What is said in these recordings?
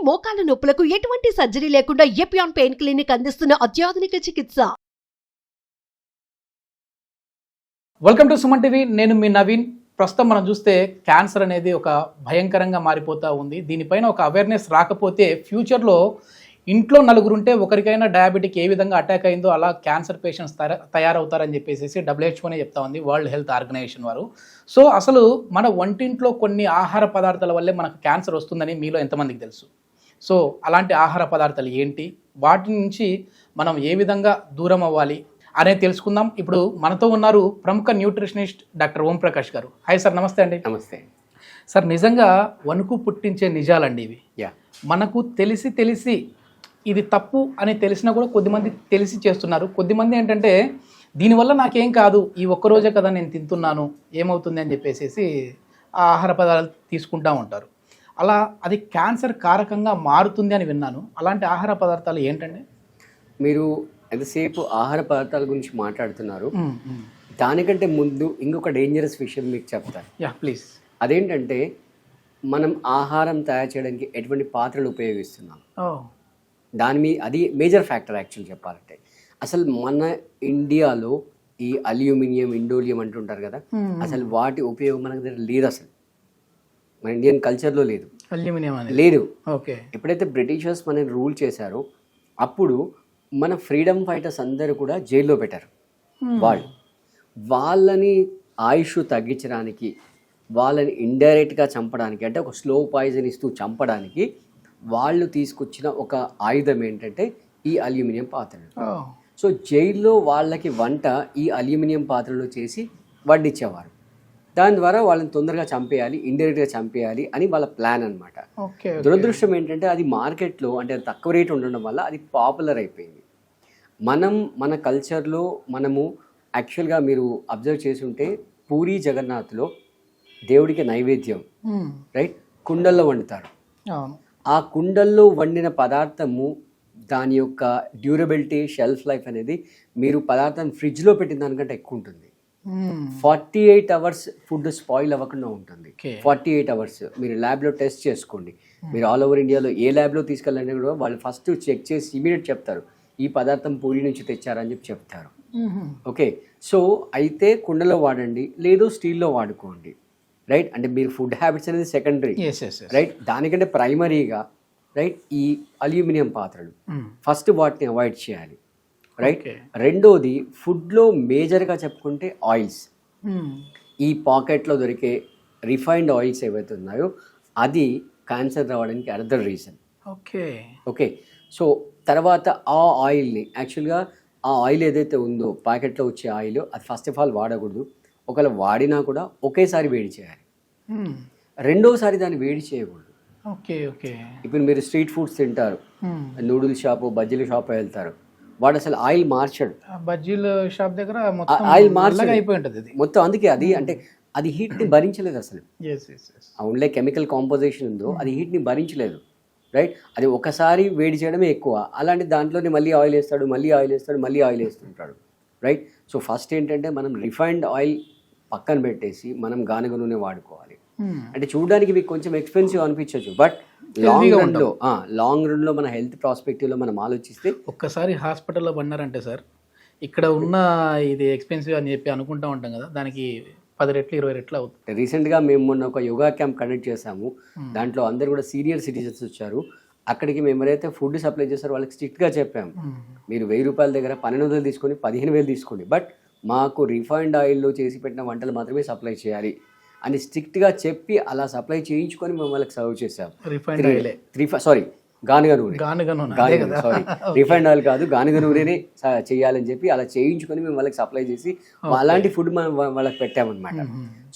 మోకాల నొప్పులకు ఎటువంటి సర్జరీ లేకుండా ఎపియాన్ పెయిన్ క్లినిక్ అందిస్తున్న అత్యాధునిక చికిత్స. Welcome to Suman TV. నేను మీ నవీన్. ప్రస్తుతం మనం చూస్తే క్యాన్సర్ అనేది ఒక భయంకరంగా మారిపోతూ ఉంది. దీనిపైన ఒక అవేర్నెస్ రాకపోతే ఫ్యూచర్లో ఇంట్లో నలుగురుంటే ఒకరికైనా డయాబెటిక్ ఏ విధంగా అటాక్ అయిందో అలా క్యాన్సర్ పేషెంట్స్ తయారవుతారని చెప్పేసి WHOనే చెప్తా ఉంది, వరల్డ్ హెల్త్ ఆర్గనైజేషన్ వారు. సో అసలు మన వంటింట్లో కొన్ని ఆహార పదార్థాల వల్లే మనకు క్యాన్సర్ వస్తుందని మీలో ఎంతమందికి తెలుసు? సో అలాంటి ఆహార పదార్థాలు ఏంటి, వాటి నుంచి మనం ఏ విధంగా దూరం అవ్వాలి అనేది తెలుసుకుందాం. ఇప్పుడు మనతో ఉన్నారు ప్రముఖ న్యూట్రిషనిస్ట్ డాక్టర్ ఓం ప్రకాష్ గారు. హాయ్ సార్, నమస్తే అండి. నమస్తే సార్. నిజంగా వణుకు పుట్టించే నిజాలండి ఇవి. మనకు తెలిసి ఇది తప్పు అని తెలిసినా కూడా కొద్దిమంది తెలిసి చేస్తున్నారు. కొద్దిమంది ఏంటంటే దీనివల్ల నాకేం కాదు, ఈ ఒక్కరోజే కదా నేను తింటున్నాను, ఏమవుతుంది అని చెప్పేసి ఆ ఆహార పదార్థాలు తీసుకుంటూ ఉంటారు. అలా అది క్యాన్సర్ కారకంగా మారుతుంది అని విన్నాను. అలాంటి ఆహార పదార్థాలు ఏంటండి? మీరు ఎంతసేపు ఆహార పదార్థాల గురించి మాట్లాడుతున్నారు, దానికంటే ముందు ఇంకొక డేంజరస్ విషయం మీకు చెప్తాను. ప్లీజ్. అదేంటంటే మనం ఆహారం తయారు చేయడానికి ఎటువంటి పాత్రలు ఉపయోగిస్తున్నాం, అది మేజర్ ఫ్యాక్టర్ యాక్చువల్ చెప్పాలంటే. అసలు మన ఇండియాలో ఈ అల్యూమినియం, ఇండోలియం అంటుంటారు కదా, అసలు వాటి ఉపయోగం మన దగ్గర లేదు. అసలు మన ఇండియన్ కల్చర్లో లేదు, అల్యూమినియం లేదు. ఓకే. ఎప్పుడైతే బ్రిటిషర్స్ మనని రూల్ చేశారో అప్పుడు మన ఫ్రీడమ్ ఫైటర్స్ అందరూ కూడా జైల్లో పెట్టారు. వాళ్ళని ఆయుష్ తగ్గించడానికి, వాళ్ళని ఇండైరెక్ట్గా చంపడానికి, అంటే ఒక స్లో పాయిజన్ ఇస్తూ చంపడానికి వాళ్ళు తీసుకొచ్చిన ఒక ఆయుధం ఏంటంటే ఈ అల్యూమినియం పాత్రలు. సో జైల్లో వాళ్ళకి వంట ఈ అల్యూమినియం పాత్రలో చేసి వడ్డించేవారు. దాని ద్వారా వాళ్ళని తొందరగా చంపేయాలి, ఇండైరెక్ట్గా చంపేయాలి అని వాళ్ళ ప్లాన్ అనమాట. దురదృష్టం ఏంటంటే అది మార్కెట్లో అంటే తక్కువ రేటు ఉండడం వల్ల అది పాపులర్ అయిపోయింది. మన కల్చర్లో మనము యాక్చువల్గా మీరు అబ్జర్వ్ చేసి ఉంటే పూరి జగన్నాథ్లో దేవుడికి నైవేద్యం రైట్ కుండల్లో వండుతారు. ఆ కుండల్లో వండిన పదార్థము దాని యొక్క డ్యూరబిలిటీ, షెల్ఫ్ లైఫ్ అనేది మీరు పదార్థం ఫ్రిడ్జ్లో పెట్టిన దానికంటే ఎక్కువ ఉంటుంది. 48 అవర్స్ ఫుడ్ స్పాయిల్ అవ్వకుండా ఉంటుంది. 48 అవర్స్ మీరు ల్యాబ్లో టెస్ట్ చేసుకోండి. మీరు ఆల్ ఓవర్ ఇండియాలో ఏ ల్యాబ్లో తీసుకెళ్ళాలని కూడా వాళ్ళు ఫస్ట్ చెక్ చేసి ఇమీడియట్ చెప్తారు, ఈ పదార్థం పూరి నుంచి తెచ్చారని చెప్పి చెప్తారు. ఓకే. సో అయితే కుండలో వాడండి, లేదు స్టీల్లో వాడుకోండి. రైట్. అంటే మీరు ఫుడ్ హ్యాబిట్స్ అనేది సెకండరీ, రైట్. దానికంటే ప్రైమరీగా రైట్ ఈ అల్యూమినియం పాత్రలు ఫస్ట్ వాటిని అవాయిడ్ చేయాలి. రైట్. రెండోది ఫుడ్లో మేజర్గా చెప్పుకుంటే ఆయిల్స్. ఈ పాకెట్లో దొరికే రిఫైన్డ్ ఆయిల్స్ ఏవైతే ఉన్నాయో అది క్యాన్సర్ రావడానికి అదర్ రీజన్. ఓకే. సో తర్వాత ఆ ఆయిల్ని యాక్చువల్గా ఆ ఆయిల్ ఏదైతే ఉందో ప్యాకెట్లో వచ్చే ఆయిల్ అది ఫస్ట్ ఆఫ్ ఆల్ వాడకూడదు. ఒకవేళ వాడినా కూడా ఒకేసారి వేడి చేయాలి, రెండోసారి దాన్ని వేడి చేయకూడదు. ఇప్పుడు మీరు స్ట్రీట్ ఫుడ్స్ తింటారు, నూడిల్స్ షాపు, బజ్జీల షాప్ వెళ్తారు, వాడు అసలు ఆయిల్ మార్చాడు. బజ్జీల షాప్ దగ్గర ఆయిల్ మార్చగా మొత్తం. అందుకే అది అంటే అది హీట్ని భరించలేదు. అసలు ఉండే కెమికల్ కాంపోజిషన్ ఉందో అది హీట్ని భరించలేదు. రైట్. అది ఒకసారి వేడి చేయడమే ఎక్కువ. అలాంటి దాంట్లోనే మళ్ళీ ఆయిల్ వేస్తాడు, మళ్ళీ ఆయిల్ వేస్తాడు, మళ్ళీ ఆయిల్ వేస్తుంటాడు. రైట్. సో ఫస్ట్ ఏంటంటే మనం రిఫైన్డ్ ఆయిల్ పక్కన పెట్టేసి మనం గానుగ నూనె వాడుకోవాలి. అంటే చూడడానికి మీకు కొంచెం ఎక్స్పెన్సివ్ అనిపించవచ్చు, బట్ లాంగ్ రన్లో మన హెల్త్ ప్రాస్పెక్టివ్లో మనం ఆలోచిస్తే ఒక్కసారి హాస్పిటల్లో పడినారంటే సార్ ఇక్కడ ఉన్న ఇది ఎక్స్పెన్సివ్ అని చెప్పి అనుకుంటూ ఉంటాం కదా, దానికి 10 రెట్లు 20 రెట్లు అవుతుంది. రీసెంట్గా మేము మొన్న ఒక యోగా క్యాంప్ కండక్ట్ చేసాము. దాంట్లో అందరు కూడా సీనియర్ సిటిజన్స్ వచ్చారు. అక్కడికి మేము ఎవరైతే ఫుడ్ సప్లై చేస్తారో వాళ్ళకి స్ట్రిక్ట్గా చెప్పాము, మీరు 1000 రూపాయల దగ్గర 1200 తీసుకొని 15,000 తీసుకోండి, బట్ మాకు రిఫైన్డ్ ఆయిల్లో చేసి పెట్టిన వంటలు మాత్రమే సప్లై చేయాలి అని స్ట్రిక్ట్గా చెప్పి అలా సప్లై చేయించుకొని మేము వాళ్ళకి సర్వ్ చేసాము. గానుగ నూనె, సారీ రిఫైన్డ్ ఆయిల్ కాదు, గానుగ నూనెనే చేయాలని చెప్పి అలా చేయించుకొని మేము వాళ్ళకి సప్లై చేసి అలాంటి ఫుడ్ మనం వాళ్ళకి పెట్టామన్నమాట.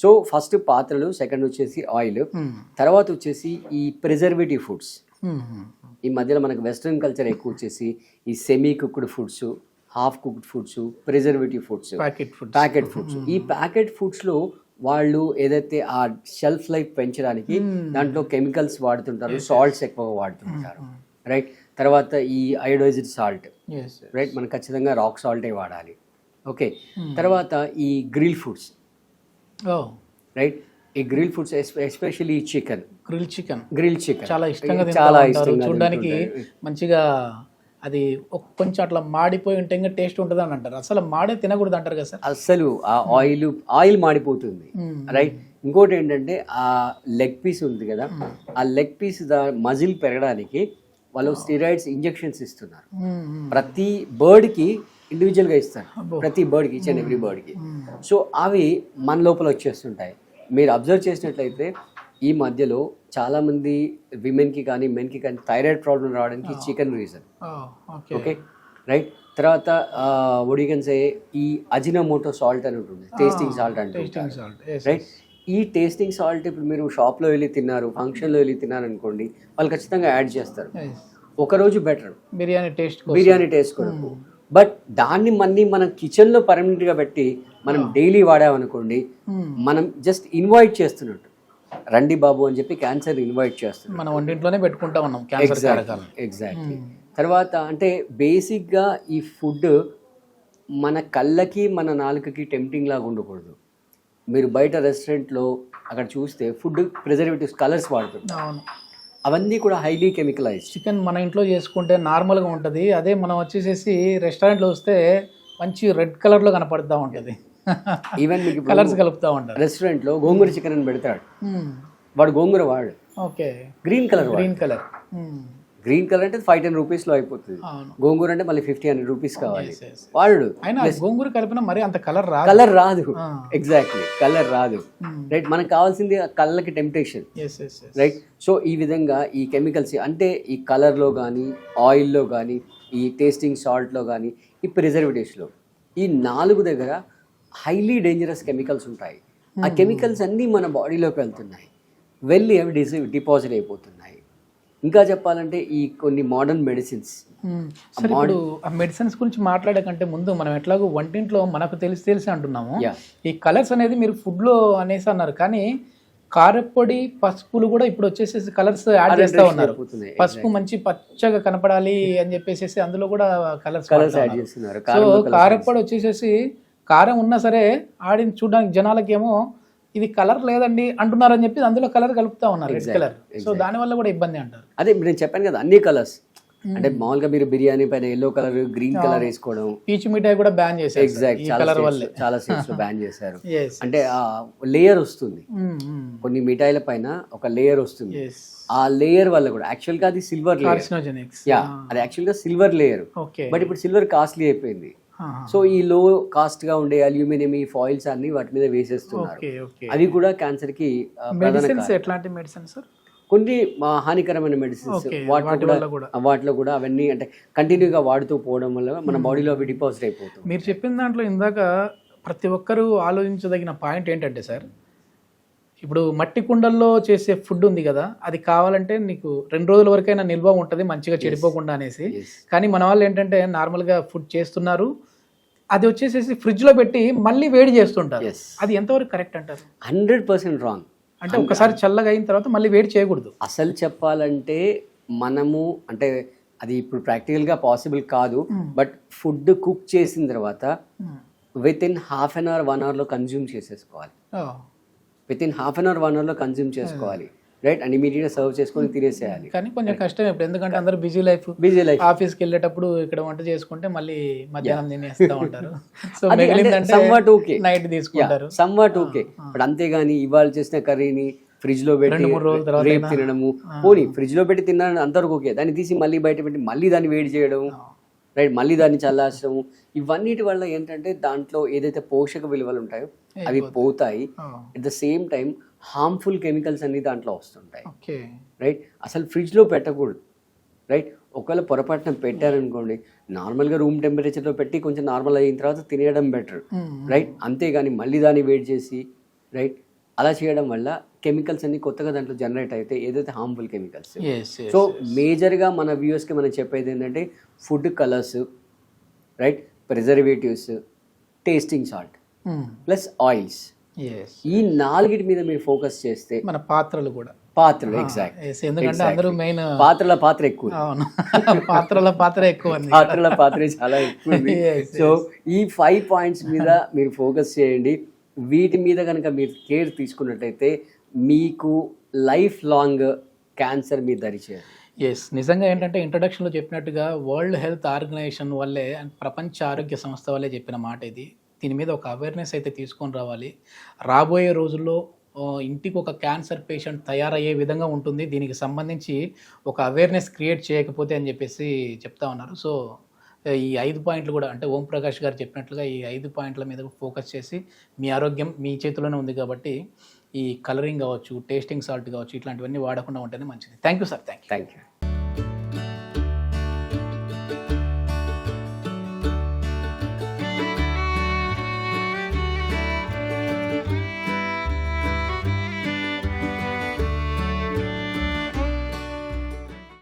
సో ఫస్ట్ పాత్రలు, సెకండ్ వచ్చేసి ఆయిల్, తర్వాత వచ్చేసి ఈ ప్రిజర్వేటివ్ ఫుడ్స్. ఈ మధ్యలో మనకు వెస్ట్రన్ కల్చర్ ఎక్కువ వచ్చేసి ఈ semi cooked foods, half cooked foods, preservative foods, packet foods. ఈ ప్యాకెట్ ఫుడ్స్లో వాళ్ళు ఏదైతే ఆ షెల్ఫ్ లైఫ్ పెంచడానికి దాంట్లో కెమికల్స్ వాడుతుంటారు, సాల్ట్స్ ఎక్కువగా వాడుతుంటారు. రైట్. తర్వాత ఈ అయోడైజ్డ్ సాల్ట్, రైట్, మనం ఖచ్చితంగా రాక్ సాల్టే వాడాలి. ఓకే. తర్వాత ఈ గ్రిల్ ఫుడ్స్, రైట్, ఈ grill foods especially chicken, grill chicken చాలా ఇష్టంగా చాలా తింటారు. ఇష్టంగా చూడడానికి తింటుంటారు. మంచిగా అది కొంచెం అట్లా మాడిపోయి ఉంటే ఇంకా టేస్ట్ ఉంటుంది అని అంటారు. అసలు మాడే తినకూడదు అంటారు కదా సార్. అస్సలు ఆ ఆయిల్ మాడిపోతుంది, రైట్. ఇంకోటి ఏంటంటే ఆ లెగ్ పీస్ ఉంది కదా, ఆ లెగ్ పీస్ మజిల్ పెరగడానికి వాళ్ళు స్టిరాయిడ్స్ ఇంజెక్షన్స్ ఇస్తున్నారు. ప్రతి బర్డ్కి ఇండివిజువల్గా ఇస్తారు, ప్రతి బర్డ్కి, ఈచ్ అండ్ ఎవ్రీ బర్డ్కి. సో అవి మన లోపల వచ్చేస్తుంటాయి. మీరు అబ్జర్వ్ చేసినట్లయితే ఈ మధ్యలో చాలామంది విమెన్కి కానీ మెన్కి కానీ థైరాయిడ్ ప్రాబ్లం రావడానికి చికెన్ రీజన్. Okay, right. తర్వాత ఒడిగన్సే ఈ అజినోమోటో సాల్ట్ అని ఉంటుంది, టేస్టింగ్ సాల్ట్ అంటే, రైట్. ఈ టేస్టింగ్ సాల్ట్ ఇప్పుడు మీరు షాప్లో వెళ్ళి తిన్నారు, ఫంక్షన్లో వెళ్ళి తిన్నారు అనుకోండి, వాళ్ళు ఖచ్చితంగా యాడ్ చేస్తారు. ఒకరోజు బెటర్ బిర్యానీ టేస్ట్ కొరకు, బట్ దాన్ని మనం కిచెన్లో పర్మనెంట్గా పెట్టి మనం డైలీ వాడామనుకోండి, మనం జస్ట్ ఇన్వైట్ చేస్తున్నట్టు, రండి బాబు అని చెప్పి క్యాన్సర్ ఇన్వైట్ చేస్తున్నాం. మనం వంటింట్లోనే పెట్టుకుంటా ఉన్నాం క్యాన్సర్. ఎగ్జాక్ట్లీ. తర్వాత అంటే బేసిక్గా ఈ ఫుడ్ మన కళ్ళకి మన నాలుకకి టెంప్టింగ్ లాగా ఉండకూడదు. మీరు బయట రెస్టారెంట్లో అక్కడ చూస్తే ఫుడ్ ప్రిజర్వేటివ్స్, కలర్స్ వాడుతుంటారు. అవును, అవన్నీ కూడా హైలీ కెమికలైజ్. చికెన్ మన ఇంట్లో చేసుకుంటే నార్మల్గా ఉంటుంది, అదే మనం వచ్చేసేసి రెస్టారెంట్లో వస్తే మంచి రెడ్ కలర్లో కనపడుతూ ఉంటుంది. ఈవెన్ మీకు కలర్స్ కలుపుతూ ఉంటారు. రెస్టారెంట్లో గోంగూర చికెన్ అని పెడతాడు, వాడు గోంగూర వాడు ఓకే గ్రీన్ కలర్ అంటే 5-10 రూపీస్లో అయిపోతుంది. గోంగూర అంటే మళ్ళీ 50-100 రూపీస్ కావాలి వాడు. అయినా గోంగూర కలిపినా మరి అంత కలర్ రాదు. ఎగ్జాక్ట్లీ, కలర్ రాదు, రైట్. మనకు కావాల్సింది కళ్ళకి టెంప్టేషన్, రైట్. సో ఈ విధంగా ఈ కెమికల్స్ అంటే ఈ కలర్లో కానీ, ఆయిల్లో కానీ, ఈ టేస్టింగ్ సాల్ట్లో కానీ, ఈ ప్రిజర్వేటివ్స్లో, ఈ 4 దగ్గర హైలీ డేంజరస్ కెమికల్స్ ఉంటాయి. ఆ కెమికల్స్ అన్నీ మన బాడీలోకి వెళ్తున్నాయి, వెళ్ళి అవి డిపాజిట్ అయిపోతున్నాయి. ఇంకా చెప్పాలంటే ఈ కొన్ని మోడర్న్ మెడిసిన్స్. ఇప్పుడు ఆ మెడిసిన్స్ గురించి మాట్లాడే కంటే ముందు మనం ఎట్లాగో వంటింట్లో మనకు తెలిసి అంటున్నాము, ఈ కలర్స్ అనేది మీరు ఫుడ్లో అనేసి అన్నారు, కానీ కారపొడి, పసుపులు కూడా ఇప్పుడు వచ్చేసేసి కలర్స్ యాడ్ చేస్తూ ఉన్నారు. పసుపు మంచి పచ్చగా కనపడాలి అని చెప్పేసి అందులో కూడా కలర్స్ యాడ్ చేస్తున్నారు. సో కారపొడి వచ్చేసేసి కారం ఉన్నా సరే ఆడిని చూడడానికి జనాలకి ఏమో ఇది కలర్ లేదండి అంటున్నారు అని చెప్పి అందులో కలర్ కలుపుతా ఉన్నారు, రెడ్ కలర్. సో దాని వల్ల కూడా ఇబ్బంది అంటారు. అదే నేను చెప్పాను కదా, అన్ని కలర్స్ అంటే మామూలుగా మీరు బిర్యానీ పైన ఎల్లో కలర్, గ్రీన్ కలర్ వేసుకోవడం, పీచు మిఠాయి కూడా బ్యాన్ చేశారు. ఎగ్జాక్ట్, చాలా స్టేట్స్ లో బ్యాన్ చేశారు. అంటే ఆ లేయర్ వస్తుంది, కొన్ని మిఠాయిల పైన ఒక లేయర్ వస్తుంది. ఆ లేయర్ వల్ల కూడా యాక్చువల్ గా అది సిల్వర్ లేయర్, అది యాక్చువల్ గా సిల్వర్ లేయర్. బట్ ఇప్పుడు సిల్వర్ కాస్ట్లీ అయిపోయింది. సో ఈ లో కాస్ట్ గా ఉండే అల్యూమినియం, ఈ ఫాయిల్స్ అన్ని వాటి మీద వేసేస్తున్నారు. అవి కూడా క్యాన్సర్ కి ఎట్లాంటి మెడిసిన్స్, కొన్ని హానికరమైన మెడిసిన్స్, వాటిలో కూడా అవన్నీ అంటే కంటిన్యూగా వాడుతూ పోవడం వల్ల మన బాడీలో అవి డిపాజిట్ అయిపోతుంది. మీరు చెప్పిన దాంట్లో ఇందాక ప్రతి ఒక్కరూ ఆలోచించదగిన పాయింట్ ఏంటంటే సార్, ఇప్పుడు మట్టి కుండల్లో చేసే ఫుడ్ ఉంది కదా, అది కావాలంటే నీకు 2 రోజుల వరకైనా నిల్వ ఉంటుంది మంచిగా చెడిపోకుండా అనేసి. కానీ మన వాళ్ళు ఏంటంటే నార్మల్గా ఫుడ్ చేస్తున్నారు, అది వచ్చేసేసి ఫ్రిడ్జ్లో పెట్టి మళ్ళీ వేడి చేస్తుంటారు. అది ఎంతవరకు కరెక్ట్ అంటారు? 100% రాంగ్. అంటే ఒకసారి చల్లగా అయిన తర్వాత మళ్ళీ వేడి చేయకూడదు. అసలు చెప్పాలంటే మనము అంటే అది ఇప్పుడు ప్రాక్టికల్గా పాసిబుల్ కాదు, బట్ ఫుడ్ కుక్ చేసిన తర్వాత వితిన్ హాఫ్ అన్ అవర్ 1 అవర్లో కన్జ్యూమ్ చేసేసుకోవాలి. వితిన్ హాఫ్ అన్ అవర్ 1 అవర్లో కన్జ్యూమ్ చేసుకోవాలి, రైట్. అండ్ ఇమీడియట్గా సర్వ్ చేసుకొని తినేసేయాలి. కానీ కొంచెం కష్టం ఇప్పుడు, ఎందుకంటే అందరూ బిజీ లైఫ్, ఆఫీస్కి వెళ్ళేటప్పుడు ఇక్కడ వంట చేసుకుంటే మళ్ళీ మధ్యాహ్నం తినేస్తూ ఉంటారు. సో సమ్వాట్ ఓకే, నైట్ తీసుకుంటారు, సమ్వాట్ ఓకే. బట్ అంతేగాని ఇవాళ చేసిన కర్రీని ఫ్రిడ్జ్ లో పెట్టి 2-3 రోజుల రేపు తినడము, పోనీ ఫ్రిడ్జ్ లో పెట్టి తినడం అంతవరకు ఓకే, దాన్ని తీసి మళ్ళీ బయట పెట్టి మళ్ళీ దాన్ని వేడి చేయడం, రైట్, మళ్ళీ దాన్ని చల్లార్చడము, ఇవన్నిటి వల్ల ఏంటంటే దాంట్లో ఏదైతే పోషక విలువలు ఉంటాయో అవి పోతాయి. At the same time harmful chemicals అన్ని దాంట్లో వస్తుంటాయి, రైట్. అసలు ఫ్రిడ్జ్లో పెట్టకూడదు, రైట్. ఒకవేళ పొరపాటున పెట్టారనుకోండి, నార్మల్గా రూమ్ టెంపరేచర్లో పెట్టి కొంచెం నార్మల్ అయిన తర్వాత తినేయడం బెటర్, రైట్. అంతేగాని మళ్ళీ దాన్ని వేడి చేసి, రైట్, అలా చేయడం వల్ల కెమికల్స్ అన్ని కొత్తగా దాంట్లో జనరేట్ అయితే ఏదైతే హార్మ్ఫుల్ కెమికల్స్. సో మేజర్గా మన వ్యూవర్స్కి మనం చెప్పేది ఏంటంటే food colours, right, preservatives, tasting salt plus oils, ఈ 4 మీద మీరు ఫోకస్ చేస్తే మన పాత్రలు ఎగ్జాక్ట్, ఎందుకంటే అందరూ మెయిన్ పాత్రల పాత్ర ఎక్కువ, పాత్రల పాత్ర చాలా ఎక్కువ. సో ఈ 5 పాయింట్స్ మీద మీరు ఫోకస్ చేయండి. వీటి మీద కనుక మీరు కేర్ తీసుకున్నట్టయితే మీకు లైఫ్ లాంగ్ క్యాన్సర్ మీ దరిచేయదు. ఎస్, నిజంగా ఏంటంటే ఇంట్రడక్షన్లో చెప్పినట్టుగా వరల్డ్ హెల్త్ ఆర్గనైజేషన్ వల్లే అండ్ ప్రపంచ ఆరోగ్య సంస్థ వల్లే చెప్పిన మాట ఇది. దీని మీద ఒక అవేర్నెస్ అయితే తీసుకొని రావాలి. రాబోయే రోజుల్లో ఇంటికి ఒక క్యాన్సర్ పేషెంట్ తయారయ్యే విధంగా ఉంటుంది. దీనికి సంబంధించి ఒక అవేర్నెస్ క్రియేట్ చేయకపోతే అని చెప్పేసి చెప్తా ఉన్నారు. సో ఈ 5 పాయింట్లు కూడా అంటే ఓం ప్రకాష్ గారు చెప్పినట్లుగా ఈ 5 పాయింట్ల మీద ఫోకస్ చేసి మీ ఆరోగ్యం మీ చేతిలోనే ఉంది కాబట్టి ఈ కలరింగ్ కావచ్చు, టేస్టింగ్ సాల్ట్ కావచ్చు, ఇట్లాంటివన్నీ వాడకుండా ఉంటేనే మంచిది. Thank you sir. Thank you.